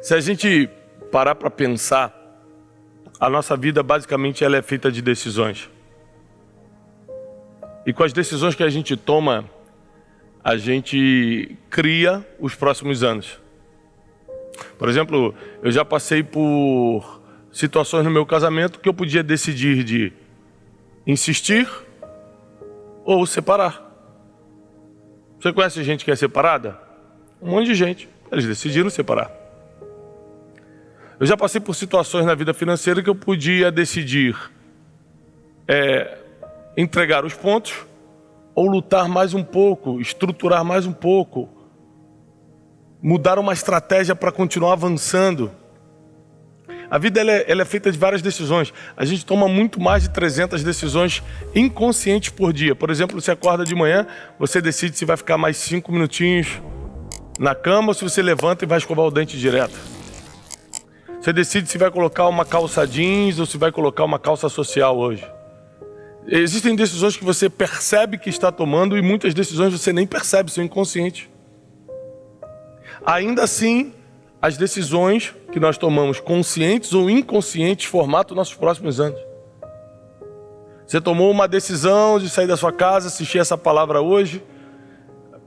Se a gente parar para pensar, a nossa vida basicamente ela é feita de decisões. E com as decisões que a gente toma, a gente cria os próximos anos. Por exemplo, eu já passei por situações no meu casamento que eu podia decidir de insistir ou separar. Você conhece gente que é separada? Um monte de gente. Eles decidiram separar. Eu já passei por situações na vida financeira que eu podia decidir entregar os pontos ou lutar mais um pouco, estruturar mais um pouco, mudar uma estratégia para continuar avançando. A vida ela é feita de várias decisões. A gente toma muito mais de 300 decisões inconscientes por dia. Por exemplo, você acorda de manhã, você decide se vai ficar mais 5 minutinhos na cama ou se você levanta e vai escovar o dente direto. Você decide se vai colocar uma calça jeans ou se vai colocar uma calça social hoje. Existem decisões que você percebe que está tomando e muitas decisões você nem percebe, são inconscientes. Ainda assim, as decisões que nós tomamos, conscientes ou inconscientes, formatam nossos próximos anos. Você tomou uma decisão de sair da sua casa, assistir essa palavra hoje.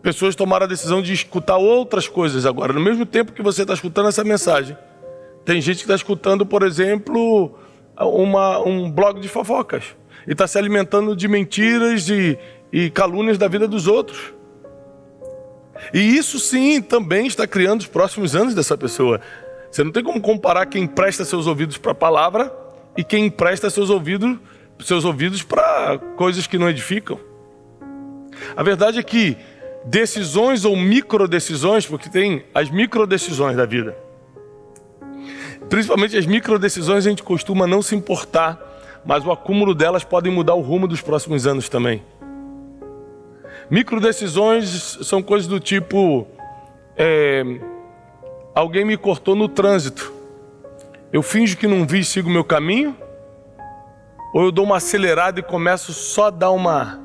Pessoas tomaram a decisão de escutar outras coisas agora. No mesmo tempo que você está escutando essa mensagem, tem gente que está escutando, por exemplo, um blog de fofocas. E está se alimentando de mentiras e calúnias da vida dos outros. E isso sim também está criando os próximos anos dessa pessoa. Você não tem como comparar quem empresta seus ouvidos para a palavra e quem empresta seus ouvidos para coisas que não edificam. A verdade é que decisões ou microdecisões, porque tem as microdecisões da vida. Principalmente as microdecisões a gente costuma não se importar, mas o acúmulo delas podem mudar o rumo dos próximos anos também. Microdecisões são coisas do tipo, alguém me cortou no trânsito. Eu finjo que não vi e sigo o meu caminho? Ou eu dou uma acelerada e começo só a dar uma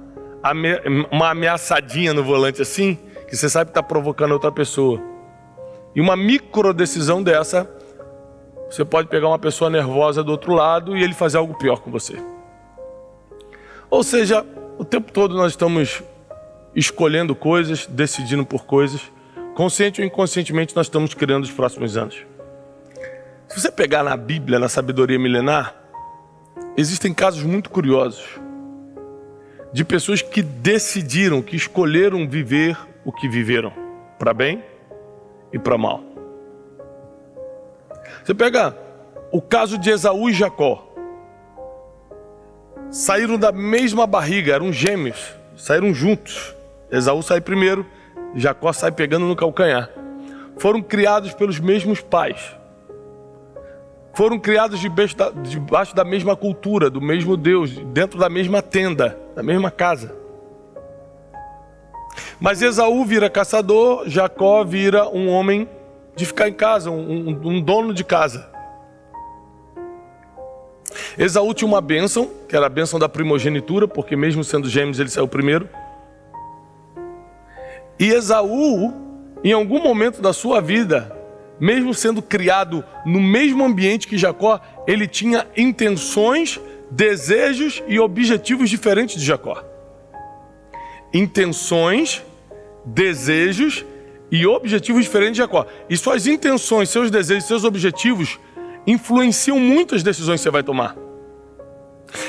ameaçadinha no volante assim, que você sabe que está provocando outra pessoa. E uma microdecisão dessa, você pode pegar uma pessoa nervosa do outro lado e ele fazer algo pior com você. Ou seja, o tempo todo nós estamos escolhendo coisas, decidindo por coisas. Consciente ou inconscientemente nós estamos criando os próximos anos. Se você pegar na Bíblia, na sabedoria milenar, existem casos muito curiosos de pessoas que decidiram, que escolheram viver o que viveram, para bem e para mal. Você pega o caso de Esaú e Jacó. Saíram da mesma barriga, eram gêmeos, saíram juntos. Esaú sai primeiro, Jacó sai pegando no calcanhar. Foram criados pelos mesmos pais. Foram criados debaixo da mesma cultura, do mesmo Deus, dentro da mesma tenda, da mesma casa. Mas Esaú vira caçador, Jacó vira um homem de ficar em casa, um dono de casa. Esaú tinha uma bênção, que era a bênção da primogenitura, porque mesmo sendo gêmeos ele saiu primeiro. E Esaú, em algum momento da sua vida, mesmo sendo criado no mesmo ambiente que Jacó, ele tinha intenções, desejos e objetivos diferentes de Jacó. Intenções, desejos e objetivos diferentes de Jacó. E suas intenções, seus desejos, seus objetivos influenciam muito as decisões que você vai tomar.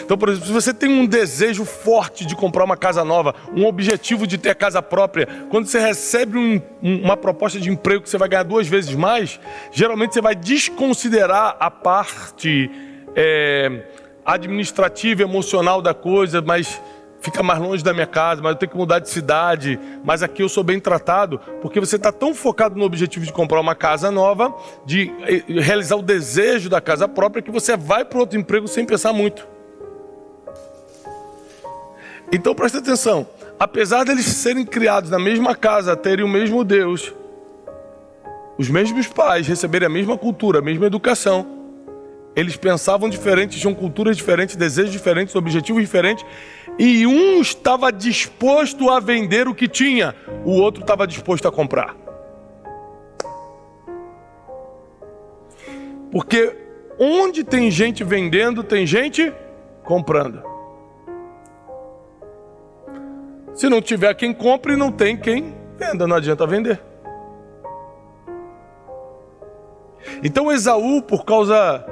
Então, por exemplo, se você tem um desejo forte de comprar uma casa nova, um objetivo de ter casa própria, quando você recebe uma proposta de emprego que você vai ganhar 2 vezes mais, geralmente você vai desconsiderar a parte administrativa, emocional da coisa, mas fica mais longe da minha casa, mas eu tenho que mudar de cidade, mas aqui eu sou bem tratado, porque você está tão focado no objetivo de comprar uma casa nova, de realizar o desejo da casa própria, que você vai para outro emprego sem pensar muito. Então presta atenção, apesar deles serem criados na mesma casa, terem o mesmo Deus, os mesmos pais, receberem a mesma cultura, a mesma educação, eles pensavam diferente, tinham culturas diferentes, desejos diferentes, objetivos diferentes, e um estava disposto a vender o que tinha, o outro estava disposto a comprar. Porque onde tem gente vendendo, tem gente comprando. Se não tiver quem compre, não tem quem venda, não adianta vender. Então Esaú, por causa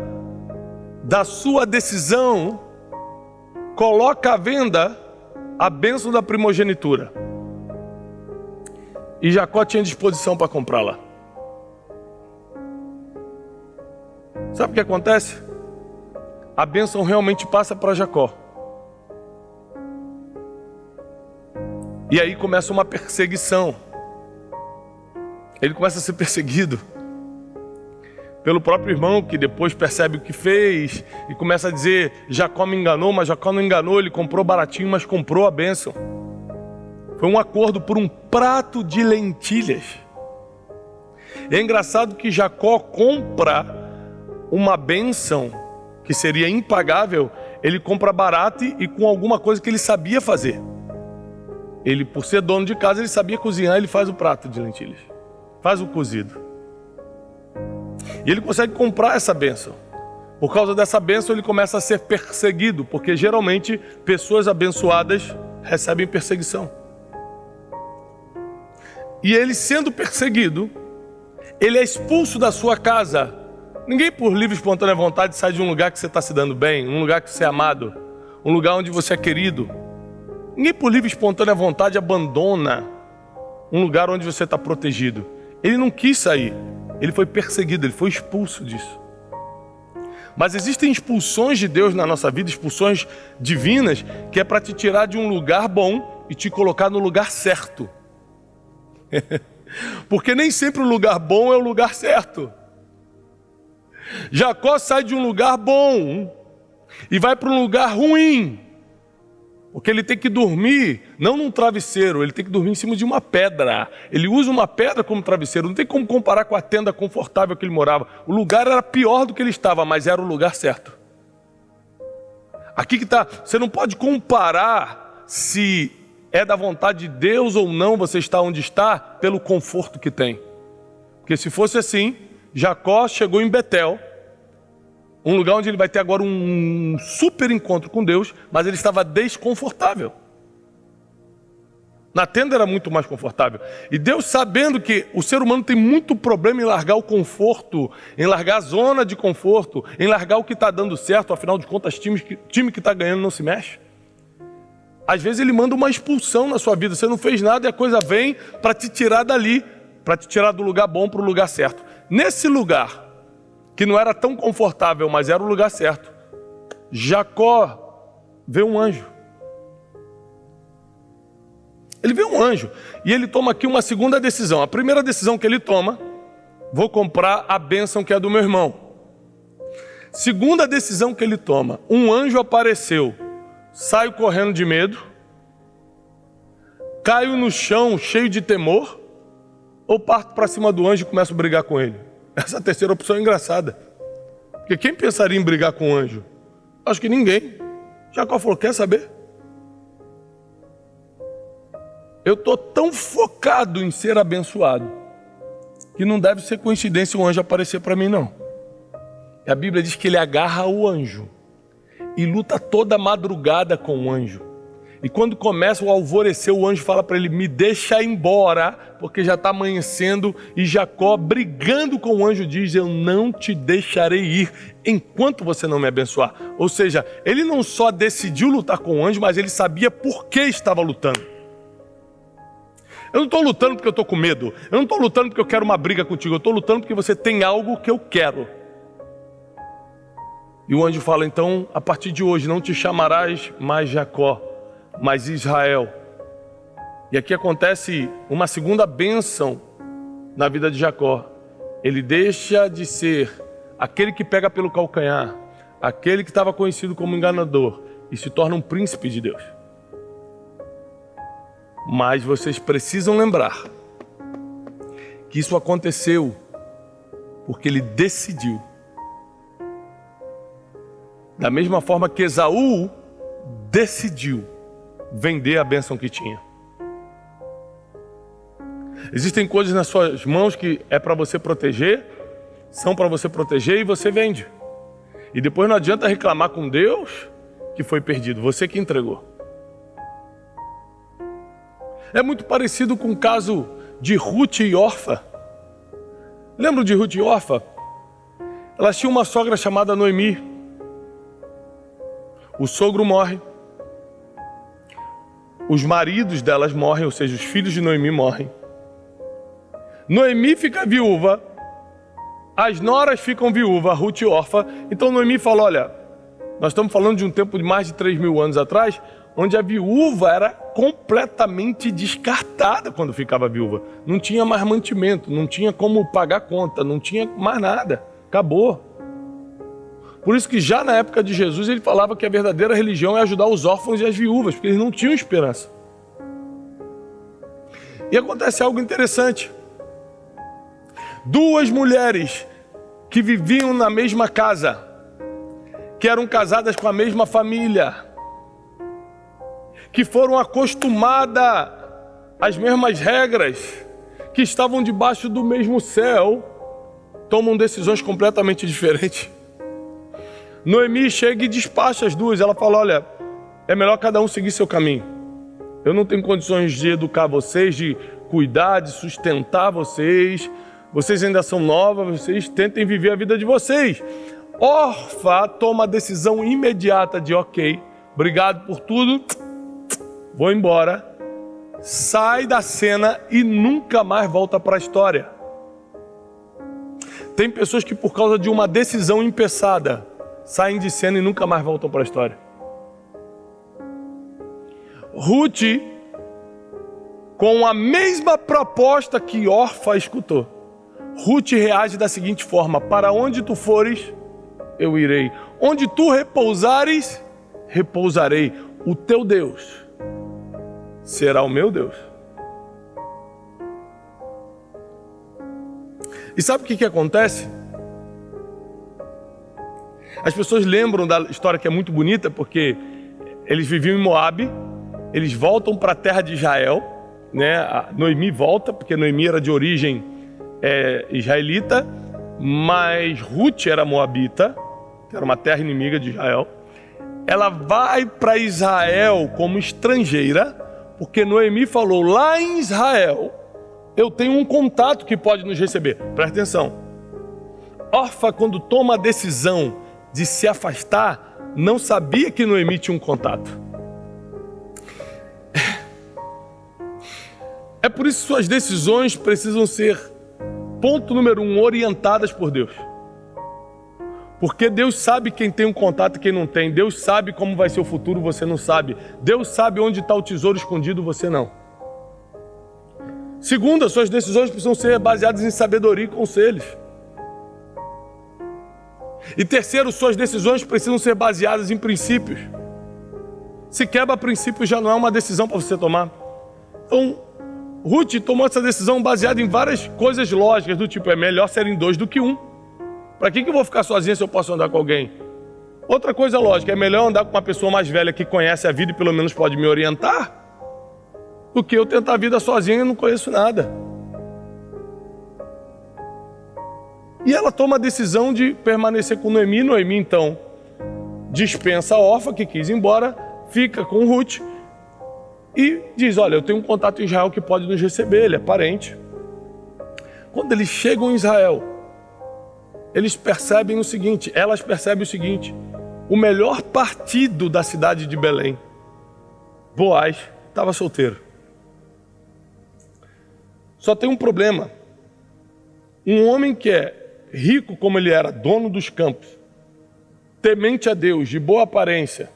da sua decisão, coloca à venda a bênção da primogenitura. E Jacó tinha disposição para comprá-la. Sabe o que acontece? A bênção realmente passa para Jacó. E aí começa uma perseguição. Ele começa a ser perseguido pelo próprio irmão, que depois percebe o que fez e começa a dizer: Jacó me enganou, mas Jacó não enganou, ele comprou baratinho, mas comprou a bênção. Foi um acordo por um prato de lentilhas. E é engraçado que Jacó compra uma bênção que seria impagável, ele compra barato e com alguma coisa que ele sabia fazer. Ele, por ser dono de casa, ele sabia cozinhar, ele faz o prato de lentilhas, faz o cozido. E ele consegue comprar essa bênção. Por causa dessa bênção, ele começa a ser perseguido, porque geralmente pessoas abençoadas recebem perseguição. E ele, sendo perseguido, ele é expulso da sua casa. Ninguém, por livre e espontânea vontade, sai de um lugar que você está se dando bem, um lugar que você é amado, um lugar onde você é querido. Ninguém, por livre e espontânea vontade, abandona um lugar onde você está protegido. Ele não quis sair, ele foi perseguido, ele foi expulso disso. Mas existem expulsões de Deus na nossa vida, expulsões divinas, que é para te tirar de um lugar bom e te colocar no lugar certo. Porque nem sempre o lugar bom é o lugar certo. Jacó sai de um lugar bom e vai para um lugar ruim, porque ele tem que dormir, não num travesseiro, ele tem que dormir em cima de uma pedra. Ele usa uma pedra como travesseiro, não tem como comparar com a tenda confortável que ele morava. O lugar era pior do que ele estava, mas era o lugar certo. Aqui que está, você não pode comparar se é da vontade de Deus ou não você está onde está pelo conforto que tem. Porque se fosse assim, Jacó chegou em Betel, um lugar onde ele vai ter agora um super encontro com Deus, mas ele estava desconfortável. Na tenda era muito mais confortável. E Deus, sabendo que o ser humano tem muito problema em largar o conforto, em largar a zona de conforto, em largar o que está dando certo, afinal de contas, time que está ganhando não se mexe. Às vezes ele manda uma expulsão na sua vida, você não fez nada e a coisa vem para te tirar dali, para te tirar do lugar bom para o lugar certo. Nesse lugar, que não era tão confortável, mas era o lugar certo, Jacó vê um anjo. Ele vê um anjo e ele toma aqui uma segunda decisão. A primeira decisão que ele toma: vou comprar a bênção que é do meu irmão. Segunda decisão que ele toma: um anjo apareceu. Saio correndo de medo, caio no chão cheio de temor, ou parto para cima do anjo e começo a brigar com ele? Essa terceira opção é engraçada, porque quem pensaria em brigar com o anjo? Acho que ninguém. Jacó falou: quer saber? Eu estou tão focado em ser abençoado que não deve ser coincidência o anjo aparecer para mim, não. E a Bíblia diz que ele agarra o anjo e luta toda madrugada com o anjo. E quando começa o alvorecer, o anjo fala para ele: me deixa ir embora, porque já está amanhecendo. E Jacó, brigando com o anjo, diz: eu não te deixarei ir enquanto você não me abençoar. Ou seja, ele não só decidiu lutar com o anjo, mas ele sabia por que estava lutando. Eu não estou lutando porque eu estou com medo, eu não estou lutando porque eu quero uma briga contigo, eu estou lutando porque você tem algo que eu quero. E o anjo fala: então, a partir de hoje não te chamarás mais Jacó, mas Israel. E aqui acontece uma segunda bênção na vida de Jacó. Ele deixa de ser aquele que pega pelo calcanhar, aquele que estava conhecido como enganador, e se torna um príncipe de Deus. Mas vocês precisam lembrar que isso aconteceu porque ele decidiu. Da mesma forma que Esaú decidiu vender a bênção que tinha. Existem coisas nas suas mãos que é para você proteger, são para você proteger e você vende. E depois não adianta reclamar com Deus que foi perdido, você que entregou. É muito parecido com o caso de Ruth e Orfa. Lembram de Ruth e Orfa? Elas tinham uma sogra chamada Noemi. O sogro morre. Os maridos delas morrem, ou seja, os filhos de Noemi morrem. Noemi fica viúva. As noras ficam viúvas, Ruth e Orfa. Então Noemi fala, olha, nós estamos falando de um tempo de mais de 3.000 anos atrás, onde a viúva era completamente descartada quando ficava viúva. Não tinha mais mantimento, não tinha como pagar conta, não tinha mais nada. Acabou. Por isso que já na época de Jesus ele falava que a verdadeira religião é ajudar os órfãos e as viúvas, porque eles não tinham esperança. E acontece algo interessante. Duas mulheres que viviam na mesma casa, que eram casadas com a mesma família, que foram acostumadas às mesmas regras, que estavam debaixo do mesmo céu, tomam decisões completamente diferentes. Noemi chega e despacha as duas. Ela fala, olha, é melhor cada um seguir seu caminho. Eu não tenho condições de educar vocês, de cuidar, de sustentar vocês. Vocês ainda são novas, vocês tentem viver a vida de vocês. Orfa toma a decisão imediata de, ok, obrigado por tudo, vou embora. Sai da cena e nunca mais volta para a história. Tem pessoas que por causa de uma decisão impensada, saem de cena e nunca mais voltam para a história. Ruth, com a mesma proposta que Orfa escutou, Ruth reage da seguinte forma, para onde tu fores, eu irei. Onde tu repousares, repousarei. O teu Deus será o meu Deus. E sabe o que acontece? As pessoas lembram da história que é muito bonita, porque eles viviam em Moabe, eles voltam para a terra de Israel, né? A Noemi volta, porque Noemi era de origem israelita, mas Ruth era moabita, que era uma terra inimiga de Israel. Ela vai para Israel como estrangeira, porque Noemi falou, lá em Israel, eu tenho um contato que pode nos receber. Presta atenção. Orfa, quando toma a decisão de se afastar, não sabia que Noemi tinha um contato. É por isso que suas decisões precisam ser, ponto número 1, orientadas por Deus. Porque Deus sabe quem tem um contato e quem não tem. Deus sabe como vai ser o futuro, você não sabe. Deus sabe onde está o tesouro escondido, você não. Segundo, as suas decisões precisam ser baseadas em sabedoria e conselhos. E terceiro, suas decisões precisam ser baseadas em princípios. Se quebra princípio, já não é uma decisão para você tomar. Então, Ruth tomou essa decisão baseada em várias coisas lógicas, do tipo, é melhor serem 2 do que 1. Para que eu vou ficar sozinha se eu posso andar com alguém? Outra coisa lógica, é melhor andar com uma pessoa mais velha que conhece a vida e pelo menos pode me orientar, do que eu tentar a vida sozinha e não conheço nada. E ela toma a decisão de permanecer com Noemi. Noemi, então, dispensa a Orfa, que quis ir embora, fica com Ruth e diz, olha, eu tenho um contato em Israel que pode nos receber, ele é parente. Quando eles chegam em Israel, elas percebem o seguinte, o melhor partido da cidade de Belém, Boaz, estava solteiro. Só tem um problema. Um homem que é rico como ele era, dono dos campos, temente a Deus, de boa aparência,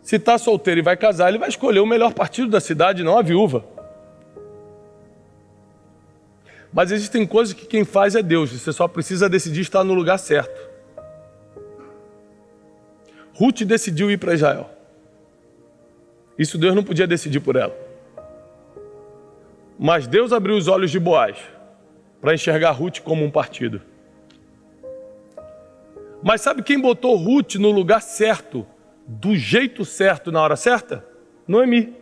se está solteiro e vai casar, ele vai escolher o melhor partido da cidade, não a viúva. Mas existem coisas que quem faz é Deus, você só precisa decidir estar no lugar certo. Ruth decidiu ir para Israel. Isso Deus não podia decidir por ela. Mas Deus abriu os olhos de Boaz para enxergar Ruth como um partido. Mas sabe quem botou Ruth no lugar certo, do jeito certo, na hora certa? Noemi.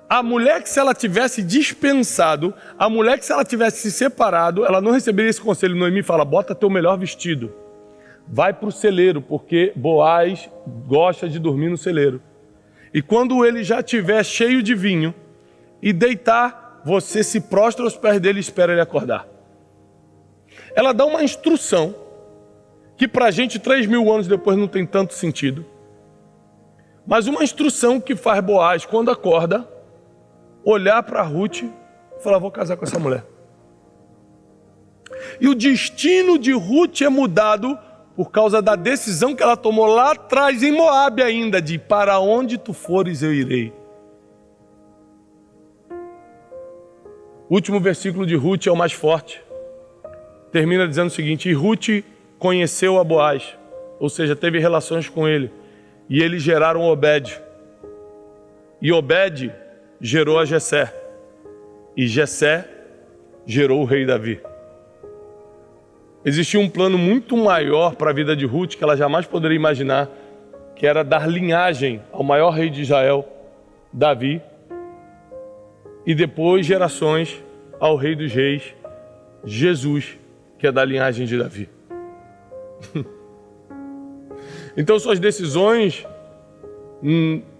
A mulher que se ela tivesse dispensado, a mulher que se ela tivesse se separado, ela não receberia esse conselho. Noemi fala, bota teu melhor vestido. Vai para o celeiro, porque Boaz gosta de dormir no celeiro. E quando ele já estiver cheio de vinho e deitar, você se prostra aos pés dele e espera ele acordar. Ela dá uma instrução que para a gente 3.000 anos depois não tem tanto sentido. Mas uma instrução que faz Boaz, quando acorda, olhar para Ruth e falar, vou casar com essa mulher. E o destino de Ruth é mudado por causa da decisão que ela tomou lá atrás, em Moabe ainda, de para onde tu fores eu irei. O último versículo de Ruth é o mais forte. Termina dizendo o seguinte, e Ruth conheceu a Boaz, ou seja, teve relações com ele, e eles geraram Obed. E Obed gerou a Jessé, e Jessé gerou o rei Davi. Existia um plano muito maior para a vida de Ruth, que ela jamais poderia imaginar, que era dar linhagem ao maior rei de Israel, Davi, e depois gerações ao rei dos reis, Jesus, que é da linhagem de Davi. Então suas decisões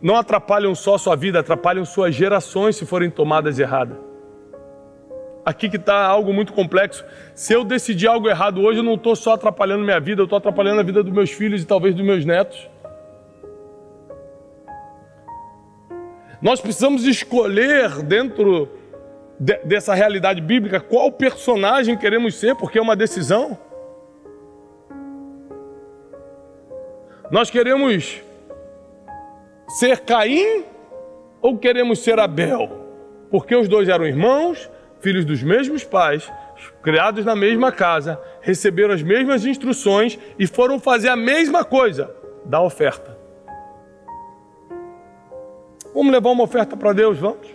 não atrapalham só sua vida, atrapalham suas gerações se forem tomadas erradas. Aqui que está algo muito complexo. Se eu decidir algo errado hoje, eu não estou só atrapalhando minha vida, eu estou atrapalhando a vida dos meus filhos e talvez dos meus netos. Nós precisamos escolher dentro dessa realidade bíblica qual personagem queremos ser, porque é uma decisão. Nós queremos ser Caim ou queremos ser Abel? Porque os dois eram irmãos, filhos dos mesmos pais, criados na mesma casa, receberam as mesmas instruções e foram fazer a mesma coisa, dar oferta. Vamos levar uma oferta para Deus, vamos?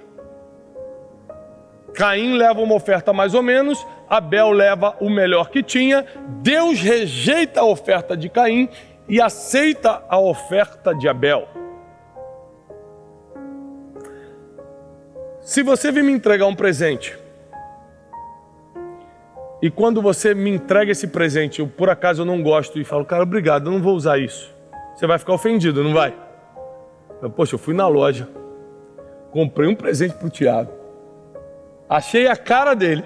Caim leva uma oferta mais ou menos, Abel leva o melhor que tinha, Deus rejeita a oferta de Caim e aceita a oferta de Abel. Se você vir me entregar um presente, e quando você me entrega esse presente, por acaso eu não gosto e falo, cara, obrigado, eu não vou usar isso. Você vai ficar ofendido, não vai? Poxa, eu fui na loja, comprei um presente para o Tiago, achei a cara dele,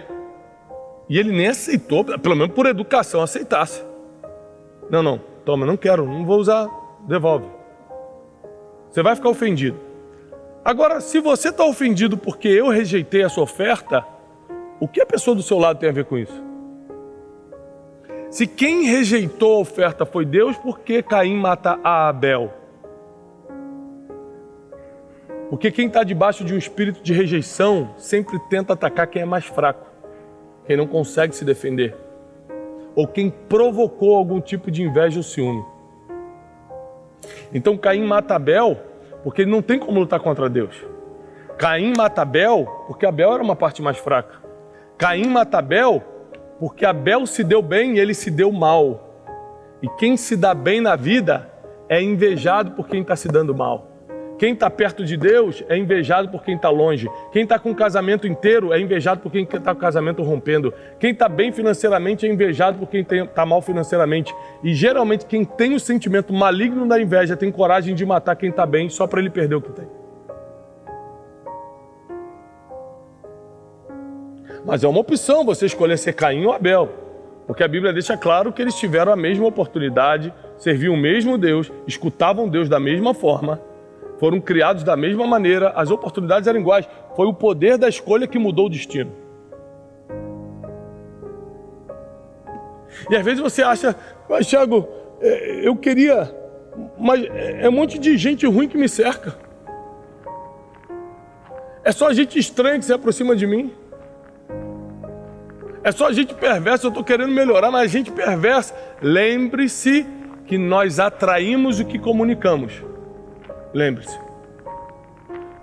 e ele nem aceitou, pelo menos por educação, aceitasse. Não, toma, não quero, não vou usar, devolve. Você vai ficar ofendido. Agora, se você está ofendido porque eu rejeitei a sua oferta, o que a pessoa do seu lado tem a ver com isso? Se quem rejeitou a oferta foi Deus, por que Caim mata a Abel? Porque quem está debaixo de um espírito de rejeição sempre tenta atacar quem é mais fraco, quem não consegue se defender, ou quem provocou algum tipo de inveja ou ciúme. Então Caim mata Abel porque ele não tem como lutar contra Deus. Caim mata Abel porque Abel era uma parte mais fraca. Caim mata Abel porque Abel se deu bem e ele se deu mal. E quem se dá bem na vida é invejado por quem está se dando mal. Quem está perto de Deus é invejado por quem está longe. Quem está com o casamento inteiro é invejado por quem está com o casamento rompendo. Quem está bem financeiramente é invejado por quem está mal financeiramente. E geralmente quem tem o sentimento maligno da inveja tem coragem de matar quem está bem só para ele perder o que tem. Mas é uma opção você escolher ser Caim ou Abel. Porque a Bíblia deixa claro que eles tiveram a mesma oportunidade, serviam o mesmo Deus, escutavam Deus da mesma forma, foram criados da mesma maneira, as oportunidades eram iguais. Foi o poder da escolha que mudou o destino. E às vezes você acha, mas Thiago, eu queria, mas é um monte de gente ruim que me cerca. É só gente estranha que se aproxima de mim. É só gente perversa, eu estou querendo melhorar, mas gente perversa. Lembre-se que nós atraímos o que comunicamos. Lembre-se.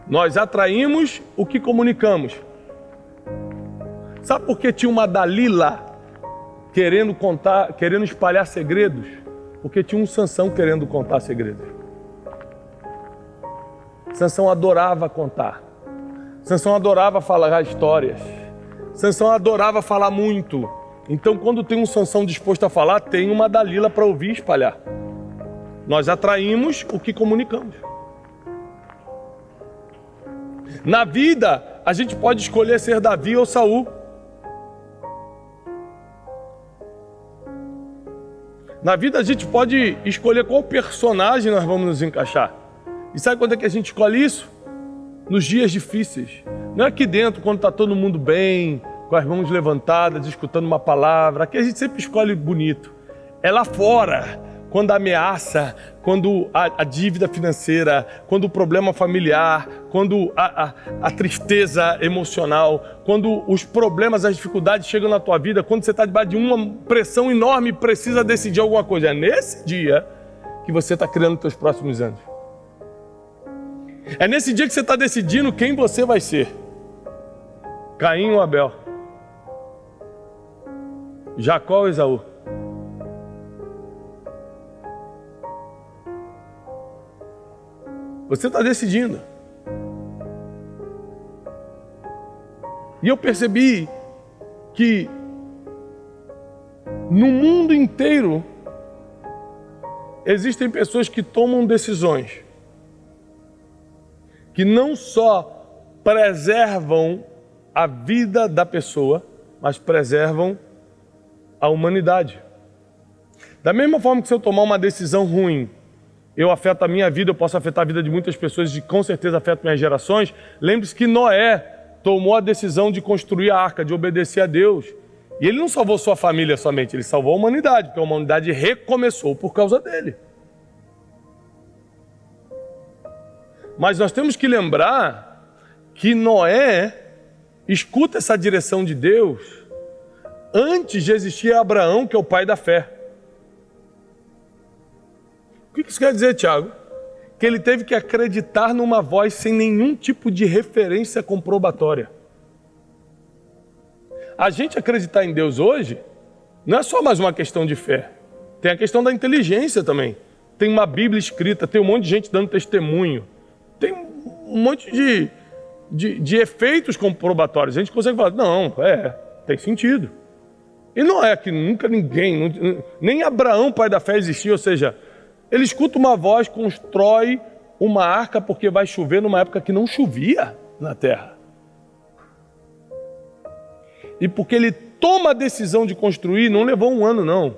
Nós atraímos o que comunicamos. Sabe por que tinha uma Dalila querendo espalhar segredos? Porque tinha um Sansão querendo contar segredos. Sansão adorava contar. Sansão adorava falar histórias. Sansão adorava falar muito. Então, quando tem um Sansão disposto a falar, tem uma Dalila para ouvir e espalhar. Nós atraímos o que comunicamos. Na vida, a gente pode escolher ser Davi ou Saul. Na vida, a gente pode escolher qual personagem nós vamos nos encaixar. E sabe quando é que a gente escolhe isso? Nos dias difíceis. Não é aqui dentro, quando está todo mundo bem, com as mãos levantadas, escutando uma palavra. Aqui a gente sempre escolhe bonito. É lá fora, quando a ameaça, quando a dívida financeira, quando o problema familiar, quando a tristeza emocional, quando os problemas, as dificuldades chegam na tua vida, quando você está debaixo de uma pressão enorme e precisa decidir alguma coisa. É nesse dia que você está criando os teus próximos anos. É nesse dia que você está decidindo quem você vai ser. Caim ou Abel? Jacó ou Esaú? Você está decidindo. E eu percebi que no mundo inteiro existem pessoas que tomam decisões que não só preservam a vida da pessoa, mas preservam a humanidade. Da mesma forma que se eu tomar uma decisão ruim, eu afeto a minha vida, eu posso afetar a vida de muitas pessoas e com certeza afeto minhas gerações. Lembre-se que Noé tomou a decisão de construir a arca, de obedecer a Deus. E ele não salvou sua família somente, ele salvou a humanidade, porque a humanidade recomeçou por causa dele. Mas nós temos que lembrar que Noé escuta essa direção de Deus antes de existir Abraão, que é o pai da fé. O que isso quer dizer, Tiago? Que ele teve que acreditar numa voz sem nenhum tipo de referência comprobatória. A gente acreditar em Deus hoje não é só mais uma questão de fé. Tem a questão da inteligência também. Tem uma Bíblia escrita, tem um monte de gente dando testemunho. Tem um monte de efeitos comprobatórios. A gente consegue falar, não, tem sentido. E não é que nunca ninguém, nem Abraão, pai da fé, existia, ou seja, ele escuta uma voz, constrói uma arca porque vai chover numa época que não chovia na terra. E porque ele toma a decisão de construir, não levou um ano não.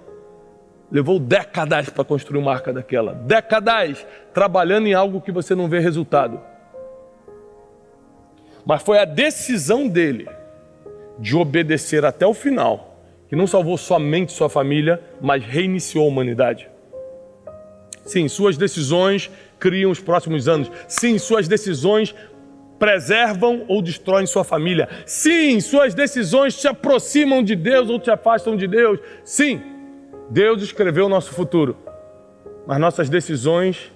Levou décadas para construir uma arca daquela. Décadas trabalhando em algo que você não vê resultado. Mas foi a decisão dele de obedecer até o final, que não salvou somente sua família, mas reiniciou a humanidade. Sim, suas decisões criam os próximos anos. Sim, suas decisões preservam ou destroem sua família. Sim, suas decisões te aproximam de Deus ou te afastam de Deus. Sim, Deus escreveu o nosso futuro, mas nossas decisões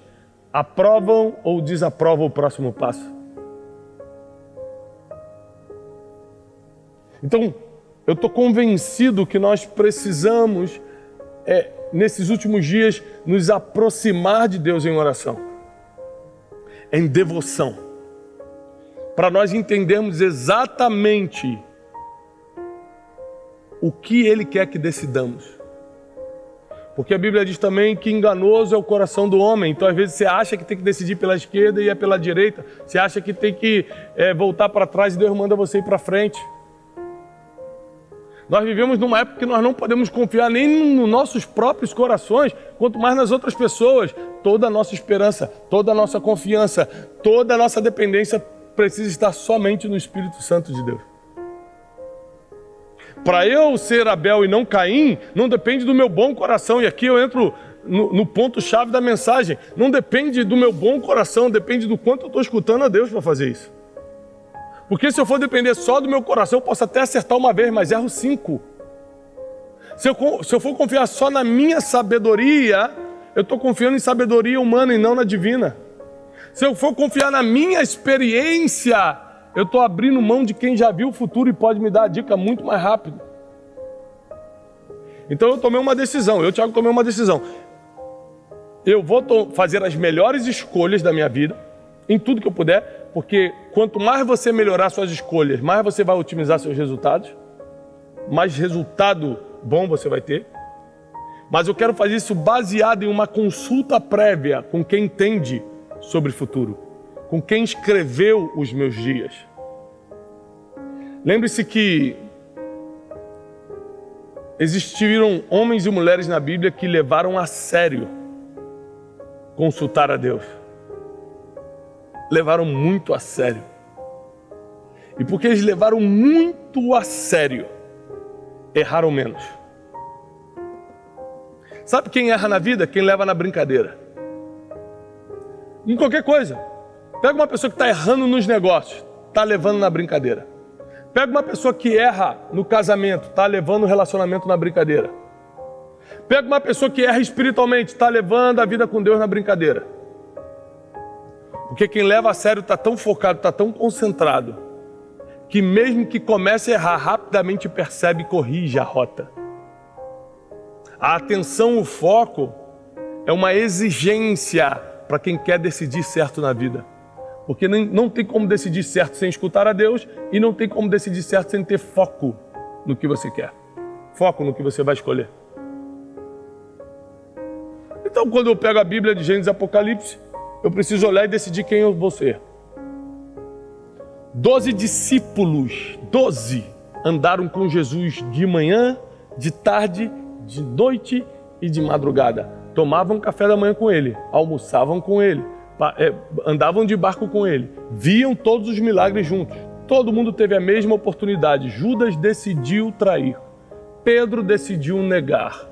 aprovam ou desaprovam o próximo passo. Então, eu estou convencido que nós precisamos, nesses últimos dias, nos aproximar de Deus em oração, em devoção, para nós entendermos exatamente o que Ele quer que decidamos. Porque a Bíblia diz também que enganoso é o coração do homem. Então, às vezes, você acha que tem que decidir pela esquerda e é pela direita. Você acha que tem que voltar para trás e Deus manda você ir para frente. Nós vivemos numa época que nós não podemos confiar nem nos nossos próprios corações, quanto mais nas outras pessoas. Toda a nossa esperança, toda a nossa confiança, toda a nossa dependência precisa estar somente no Espírito Santo de Deus. Para eu ser Abel e não Caim, não depende do meu bom coração. E aqui eu entro no ponto-chave da mensagem. Não depende do meu bom coração, depende do quanto eu estou escutando a Deus para fazer isso. Porque se eu for depender só do meu coração, eu posso até acertar uma vez, mas erro 5. Se eu for confiar só na minha sabedoria, eu estou confiando em sabedoria humana e não na divina. Se eu for confiar na minha experiência, eu estou abrindo mão de quem já viu o futuro e pode me dar a dica muito mais rápido. Então eu tomei uma decisão, Tiago, tomei uma decisão. Eu vou fazer as melhores escolhas da minha vida, em tudo que eu puder, porque quanto mais você melhorar suas escolhas, mais você vai otimizar seus resultados, mais resultado bom você vai ter. Mas eu quero fazer isso baseado em uma consulta prévia com quem entende sobre o futuro, com quem escreveu os meus dias. Lembre-se que existiram homens e mulheres na Bíblia que levaram a sério consultar a Deus. Levaram muito a sério. E porque eles levaram muito a sério, erraram menos. Sabe quem erra na vida? Quem leva na brincadeira. Em qualquer coisa. Pega uma pessoa que está errando nos negócios, está levando na brincadeira. Pega uma pessoa que erra no casamento, está levando o relacionamento na brincadeira. Pega uma pessoa que erra espiritualmente, está levando a vida com Deus na brincadeira. Porque quem leva a sério está tão focado, está tão concentrado, que mesmo que comece a errar, rapidamente percebe e corrige a rota. A atenção, o foco, é uma exigência para quem quer decidir certo na vida. Porque não tem como decidir certo sem escutar a Deus e não tem como decidir certo sem ter foco no que você quer. Foco no que você vai escolher. Então, quando eu pego a Bíblia de Gênesis e Apocalipse, eu preciso olhar e decidir quem eu vou ser. 12 discípulos, 12, andaram com Jesus de manhã, de tarde, de noite e de madrugada. Tomavam café da manhã com ele, almoçavam com ele, andavam de barco com ele, viam todos os milagres juntos. Todo mundo teve a mesma oportunidade. Judas decidiu trair, Pedro decidiu negar,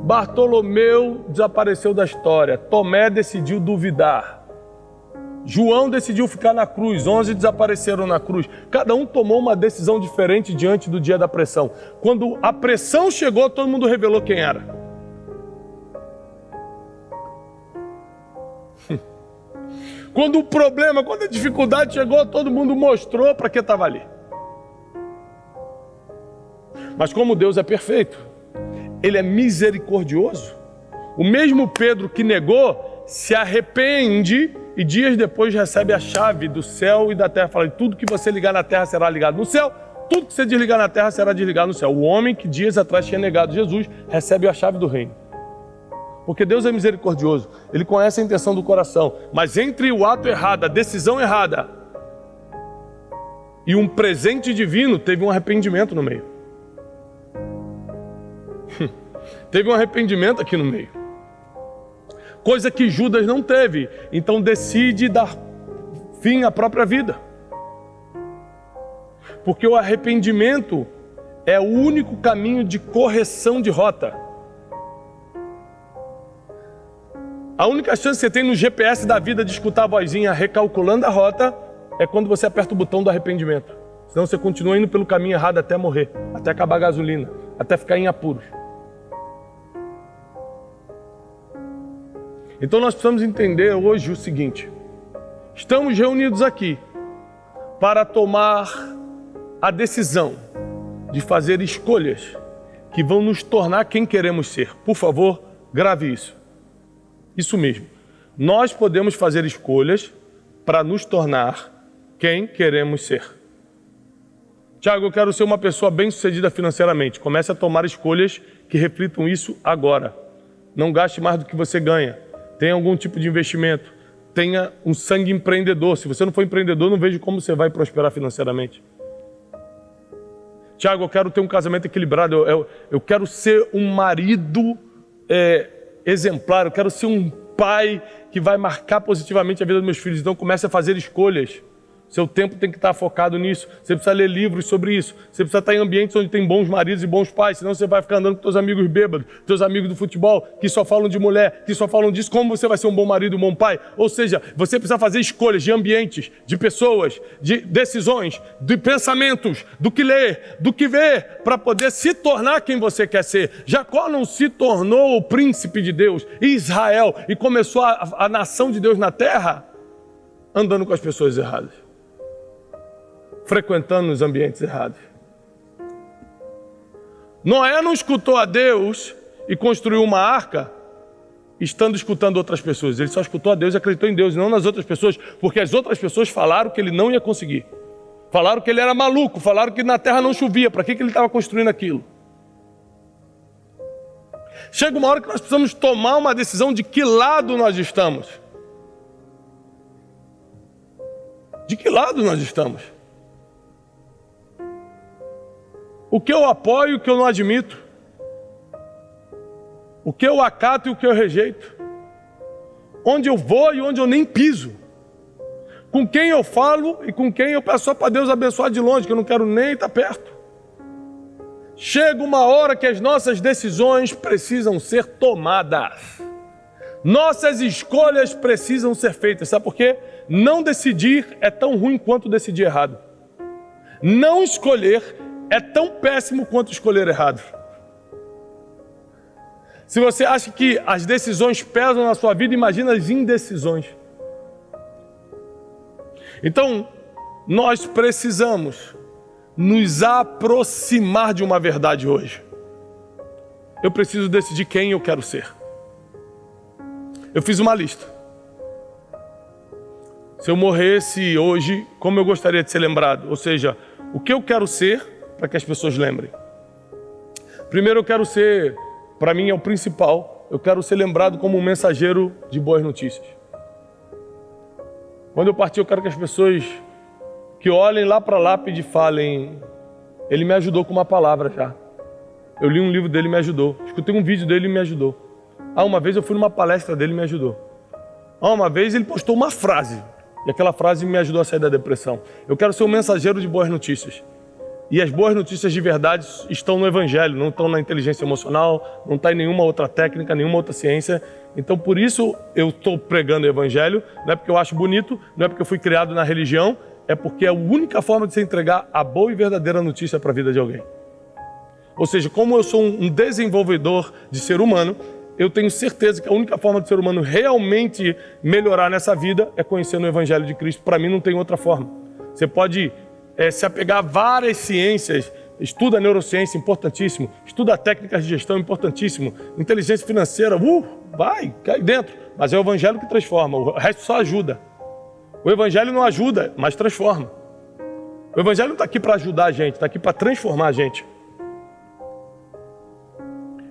Bartolomeu desapareceu da história, Tomé decidiu duvidar, João decidiu ficar na cruz, 11 desapareceram na cruz. Cada um tomou uma decisão diferente diante do dia da pressão. Quando a pressão chegou, todo mundo revelou quem era. Quando o problema, quando a dificuldade chegou, todo mundo mostrou para que estava ali. Mas como Deus é perfeito, Ele é misericordioso. O mesmo Pedro que negou se arrepende e dias depois recebe a chave do céu e da terra. Fala: tudo que você ligar na terra será ligado no céu, tudo que você desligar na terra será desligado no céu. O homem que dias atrás tinha negado Jesus recebe a chave do reino. Porque Deus é misericordioso, Ele conhece a intenção do coração. Mas entre o ato errado, a decisão errada e um presente divino, teve um arrependimento no meio. Teve um arrependimento aqui no meio. Coisa que Judas não teve. Então decide dar fim à própria vida. Porque o arrependimento é o único caminho de correção de rota. A única chance que você tem no GPS da vida de escutar a vozinha recalculando a rota é quando você aperta o botão do arrependimento. Senão você continua indo pelo caminho errado até morrer, até acabar a gasolina, até ficar em apuros. Então nós precisamos entender hoje o seguinte: estamos reunidos aqui para tomar a decisão de fazer escolhas que vão nos tornar quem queremos ser. Por favor, grave isso. Isso mesmo. Nós podemos fazer escolhas para nos tornar quem queremos ser. Tiago, eu quero ser uma pessoa bem-sucedida financeiramente. Comece a tomar escolhas que reflitam isso agora. Não gaste mais do que você ganha. Tenha algum tipo de investimento. Tenha um sangue empreendedor. Se você não for empreendedor, não vejo como você vai prosperar financeiramente. Tiago, eu quero ter um casamento equilibrado. Eu quero ser um marido exemplar. Eu quero ser um pai que vai marcar positivamente a vida dos meus filhos. Então comece a fazer escolhas. Seu tempo tem que estar focado nisso. Você precisa ler livros sobre isso. Você precisa estar em ambientes onde tem bons maridos e bons pais. Senão você vai ficar andando com seus amigos bêbados, seus amigos do futebol, que só falam de mulher, que só falam disso. Como você vai ser um bom marido e um bom pai? Ou seja, você precisa fazer escolhas de ambientes, de pessoas, de decisões, de pensamentos, do que ler, do que ver, para poder se tornar quem você quer ser. Jacó não se tornou o príncipe de Deus, Israel, e começou a nação de Deus na terra andando com as pessoas erradas, frequentando os ambientes errados. Noé não escutou a Deus e construiu uma arca estando escutando outras pessoas. Ele só escutou a Deus e acreditou em Deus, não nas outras pessoas, porque as outras pessoas falaram que ele não ia conseguir. Falaram que ele era maluco, falaram que na terra não chovia, para que ele estava construindo aquilo? Chega uma hora que nós precisamos tomar uma decisão de que lado nós estamos. De que lado nós estamos? O que eu apoio e o que eu não admito? O que eu acato e o que eu rejeito? Onde eu vou e onde eu nem piso? Com quem eu falo e com quem eu peço só para Deus abençoar de longe, que eu não quero nem estar perto? Chega uma hora que as nossas decisões precisam ser tomadas. Nossas escolhas precisam ser feitas. Sabe por quê? Não decidir é tão ruim quanto decidir errado. Não escolher é tão péssimo quanto escolher errado. Se você acha que as decisões pesam na sua vida, imagina as indecisões. Então, nós precisamos nos aproximar de uma verdade hoje. Eu preciso decidir quem eu quero ser. Eu fiz uma lista. Se eu morresse hoje, como eu gostaria de ser lembrado? Ou seja, o que eu quero ser para que as pessoas lembrem? Primeiro eu quero ser, para mim é o principal, eu quero ser lembrado como um mensageiro de boas notícias. Quando eu partir, eu quero que as pessoas que olhem lá para a lápide e falem: ele me ajudou com uma palavra já. Eu li um livro dele e me ajudou. Escutei um vídeo dele e me ajudou. Uma vez eu fui numa palestra dele e me ajudou. Uma vez ele postou uma frase. E aquela frase me ajudou a sair da depressão. Eu quero ser um mensageiro de boas notícias. E as boas notícias de verdade estão no Evangelho, não estão na inteligência emocional, não está em nenhuma outra técnica, nenhuma outra ciência. Então por isso eu estou pregando o Evangelho. Não é porque eu acho bonito, não é porque eu fui criado na religião, é porque é a única forma de se entregar a boa e verdadeira notícia para a vida de alguém. Ou seja, como eu sou um desenvolvedor de ser humano, eu tenho certeza que a única forma de ser humano realmente melhorar nessa vida é conhecendo o Evangelho de Cristo. Para mim não tem outra forma. Você pode se apegar a várias ciências, estuda neurociência, importantíssimo, estuda técnicas de gestão, importantíssimo, inteligência financeira, vai, cai dentro. Mas é o Evangelho que transforma, o resto só ajuda. O Evangelho não ajuda, mas transforma. O Evangelho não está aqui para ajudar a gente, está aqui para transformar a gente.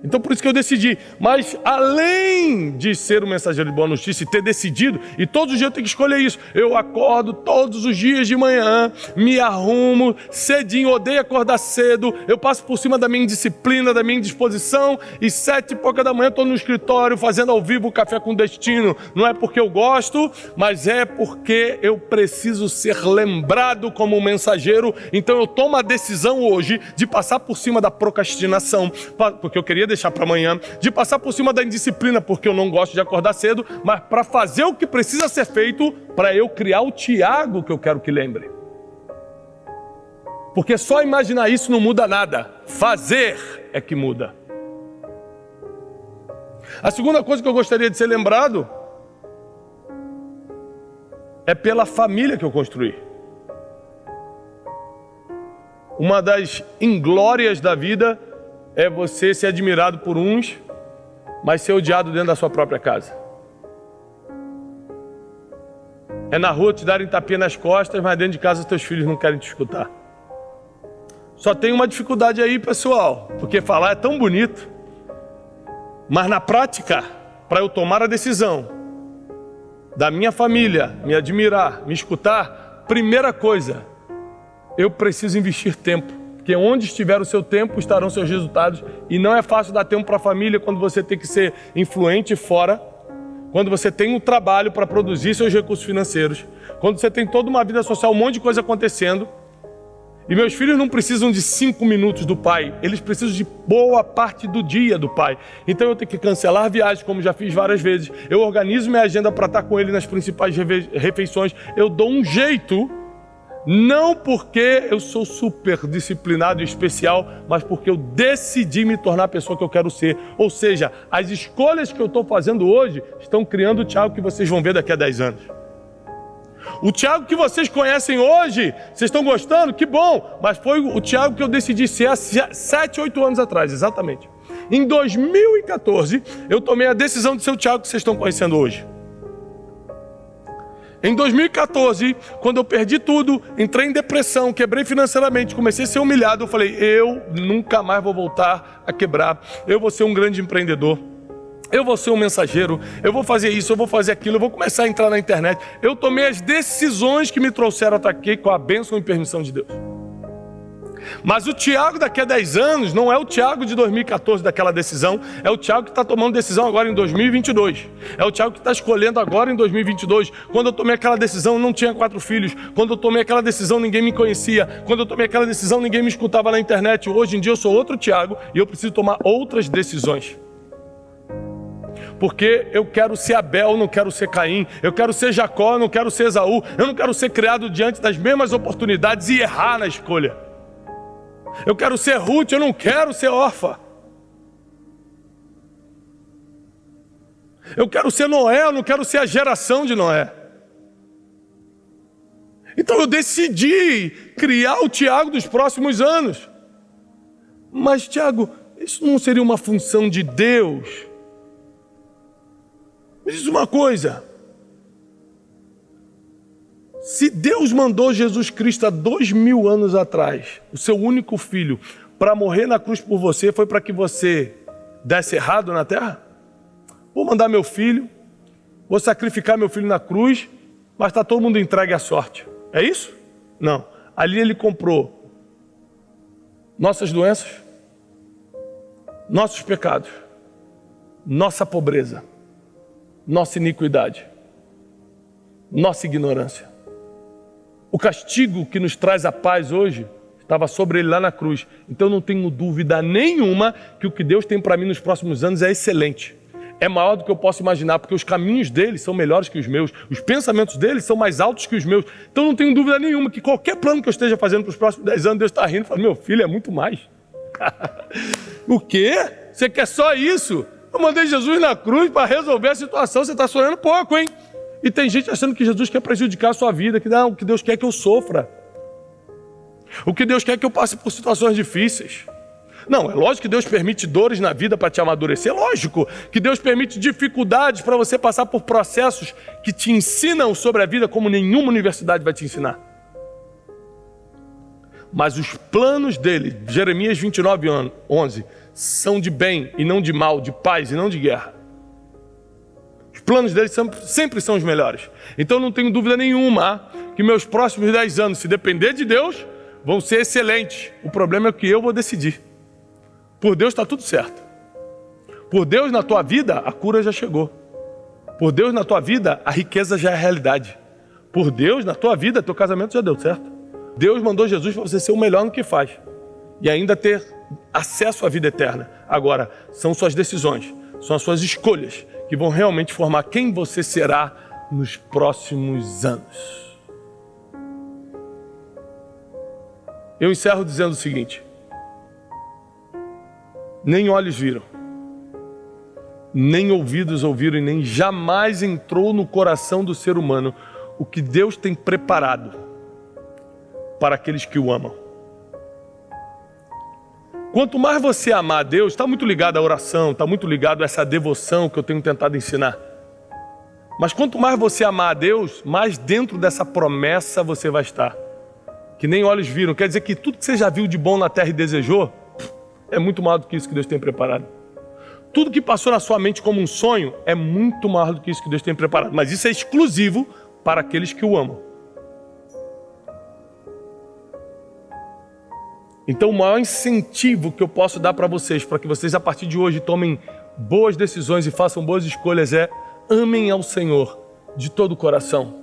Então por isso que eu decidi. Mas além de ser um mensageiro de boa notícia e ter decidido, e todos os dias eu tenho que escolher isso. Eu acordo todos os dias de manhã, me arrumo cedinho, odeio acordar cedo, eu passo por cima da minha indisciplina, da minha indisposição, e 7h pouca da manhã estou no escritório fazendo ao vivo o Café com Destino. Não é porque eu gosto, mas é porque eu preciso ser lembrado como um mensageiro. Então eu tomo a decisão hoje de passar por cima da procrastinação, porque eu queria deixar para amanhã, de passar por cima da indisciplina, porque eu não gosto de acordar cedo, mas para fazer o que precisa ser feito para eu criar o Tiago que eu quero que lembre. Porque só imaginar isso não muda nada, fazer é que muda. A segunda coisa que eu gostaria de ser lembrado é pela família que eu construí. Uma das inglórias da vida é você ser admirado por uns, mas ser odiado dentro da sua própria casa. É na rua te darem tapinha nas costas, mas dentro de casa teus filhos não querem te escutar. Só tem uma dificuldade aí, pessoal, porque falar é tão bonito, mas na prática, para eu tomar a decisão da minha família me admirar, me escutar, primeira coisa, eu preciso investir tempo. Porque onde estiver o seu tempo, estarão seus resultados. E não é fácil dar tempo para a família quando você tem que ser influente fora, quando você tem um trabalho para produzir seus recursos financeiros, quando você tem toda uma vida social, um monte de coisa acontecendo. E meus filhos não precisam de 5 minutos do pai, eles precisam de boa parte do dia do pai. Então eu tenho que cancelar viagens, como já fiz várias vezes. Eu organizo minha agenda para estar com ele nas principais refeições. Eu dou um jeito. Não porque eu sou super disciplinado e especial, mas porque eu decidi me tornar a pessoa que eu quero ser. Ou seja, as escolhas que eu estou fazendo hoje estão criando o Tiago que vocês vão ver daqui a 10 anos. O Tiago que vocês conhecem hoje, vocês estão gostando? Que bom! Mas foi o Tiago que eu decidi ser há 7, 8 anos atrás, exatamente. Em 2014, eu tomei a decisão de ser o Tiago que vocês estão conhecendo hoje. Em 2014, quando eu perdi tudo, entrei em depressão, quebrei financeiramente, comecei a ser humilhado, eu falei, eu nunca mais vou voltar a quebrar, eu vou ser um grande empreendedor, eu vou ser um mensageiro, eu vou fazer isso, eu vou fazer aquilo, eu vou começar a entrar na internet. Eu tomei as decisões que me trouxeram até aqui com a bênção e permissão de Deus. Mas o Tiago daqui a 10 anos não é o Tiago de 2014 daquela decisão, é o Tiago que está tomando decisão agora em 2022. É o Tiago que está escolhendo agora em 2022. Quando eu tomei aquela decisão, eu não tinha 4 filhos. Quando eu tomei aquela decisão, ninguém me conhecia. Quando eu tomei aquela decisão, ninguém me escutava na internet. Hoje em dia eu sou outro Tiago e eu preciso tomar outras decisões. Porque eu quero ser Abel, não quero ser Caim. Eu quero ser Jacó, não quero ser Esaú. Eu não quero ser criado diante das mesmas oportunidades e errar na escolha. Eu quero ser Ruth, eu não quero ser órfã. Eu quero ser Noé, eu não quero ser a geração de Noé. Então eu decidi criar o Tiago dos próximos anos. Mas, Tiago, isso não seria uma função de Deus? Me diz uma coisa. Se Deus mandou Jesus Cristo há 2000 anos atrás, o seu único filho, para morrer na cruz por você, foi para que você desse errado na terra? Vou mandar meu filho, vou sacrificar meu filho na cruz, mas está todo mundo entregue à sorte. É isso? Não. Ali ele comprou nossas doenças, nossos pecados, nossa pobreza, nossa iniquidade, nossa ignorância. O castigo que nos traz a paz hoje estava sobre ele lá na cruz. Então eu não tenho dúvida nenhuma que o que Deus tem para mim nos próximos anos é excelente. É maior do que eu posso imaginar, porque os caminhos dele são melhores que os meus. Os pensamentos dele são mais altos que os meus. Então não tenho dúvida nenhuma que qualquer plano que eu esteja fazendo para os próximos 10 anos, Deus está rindo e fala, meu filho, é muito mais. O quê? Você quer só isso? Eu mandei Jesus na cruz para resolver a situação, você está sonhando pouco, hein? E tem gente achando que Jesus quer prejudicar a sua vida, que não, o que Deus quer é que eu sofra. O que Deus quer é que eu passe por situações difíceis. Não, é lógico que Deus permite dores na vida para te amadurecer. É lógico que Deus permite dificuldades para você passar por processos que te ensinam sobre a vida como nenhuma universidade vai te ensinar. Mas os planos dele, Jeremias 29:11, são de bem e não de mal, de paz e não de guerra. Os planos dele sempre são os melhores. Então não tenho dúvida nenhuma que meus próximos 10 anos, se depender de Deus, vão ser excelentes. O problema é que eu vou decidir. Por Deus está tudo certo. Por Deus na tua vida, a cura já chegou. Por Deus na tua vida, a riqueza já é realidade. Por Deus na tua vida, teu casamento já deu certo. Deus mandou Jesus para você ser o melhor no que faz. E ainda ter acesso à vida eterna. Agora, são suas decisões, são as suas escolhas que vão realmente formar quem você será nos próximos anos. Eu encerro dizendo o seguinte: nem olhos viram, nem ouvidos ouviram e nem jamais entrou no coração do ser humano o que Deus tem preparado para aqueles que o amam. Quanto mais você amar a Deus, está muito ligado à oração, está muito ligado a essa devoção que eu tenho tentado ensinar. Mas quanto mais você amar a Deus, mais dentro dessa promessa você vai estar. Que nem olhos viram, quer dizer que tudo que você já viu de bom na terra e desejou, é muito maior do que isso que Deus tem preparado. Tudo que passou na sua mente como um sonho, é muito maior do que isso que Deus tem preparado. Mas isso é exclusivo para aqueles que o amam. Então o maior incentivo que eu posso dar para vocês, para que vocês a partir de hoje tomem boas decisões e façam boas escolhas, é: amem ao Senhor de todo o coração.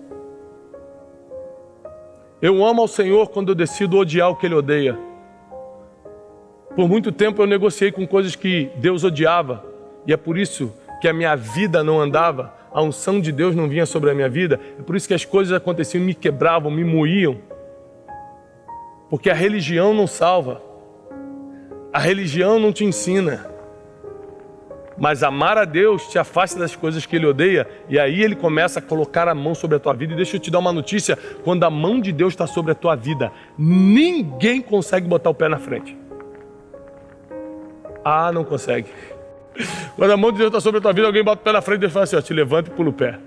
Eu amo ao Senhor quando eu decido odiar o que Ele odeia. Por muito tempo eu negociei com coisas que Deus odiava, e é por isso que a minha vida não andava, a unção de Deus não vinha sobre a minha vida, é por isso que as coisas aconteciam, me quebravam, me moíam. Porque a religião não salva, a religião não te ensina, mas amar a Deus te afasta das coisas que Ele odeia, e aí Ele começa a colocar a mão sobre a tua vida. E deixa eu te dar uma notícia: quando a mão de Deus está sobre a tua vida, ninguém consegue botar o pé na frente. Ah, não consegue. Quando a mão de Deus está sobre a tua vida, alguém bota o pé na frente e Deus fala assim, ó, te levanta e pula o pé.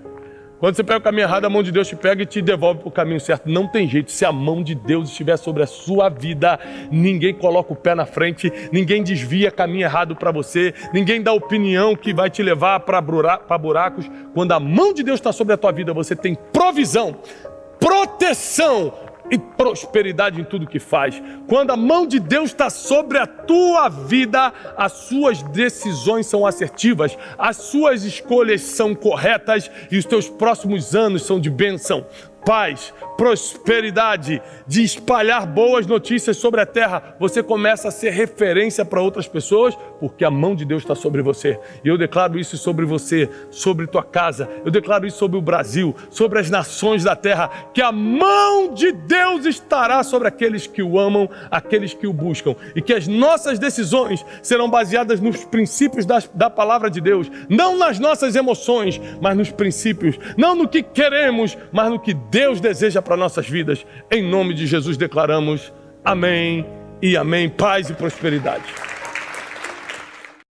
Quando você pega o caminho errado, a mão de Deus te pega e te devolve para o caminho certo. Não tem jeito. Se a mão de Deus estiver sobre a sua vida, ninguém coloca o pé na frente, ninguém desvia caminho errado para você, ninguém dá opinião que vai te levar para buracos. Quando a mão de Deus está sobre a tua vida, você tem provisão, proteção e prosperidade em tudo que faz. Quando a mão de Deus está sobre a tua vida, as suas decisões são assertivas, as suas escolhas são corretas e os teus próximos anos são de bênção, paz, prosperidade, de espalhar boas notícias sobre a terra. Você começa a ser referência para outras pessoas, porque a mão de Deus está sobre você. E eu declaro isso sobre você, sobre tua casa. Eu declaro isso sobre o Brasil, sobre as nações da terra, que a mão de Deus estará sobre aqueles que o amam, aqueles que o buscam. E que as nossas decisões serão baseadas nos princípios da palavra de Deus. Não nas nossas emoções, mas nos princípios. Não no que queremos, mas no que Deus deseja para nossas vidas. Em nome de Jesus declaramos amém e amém. Paz e prosperidade.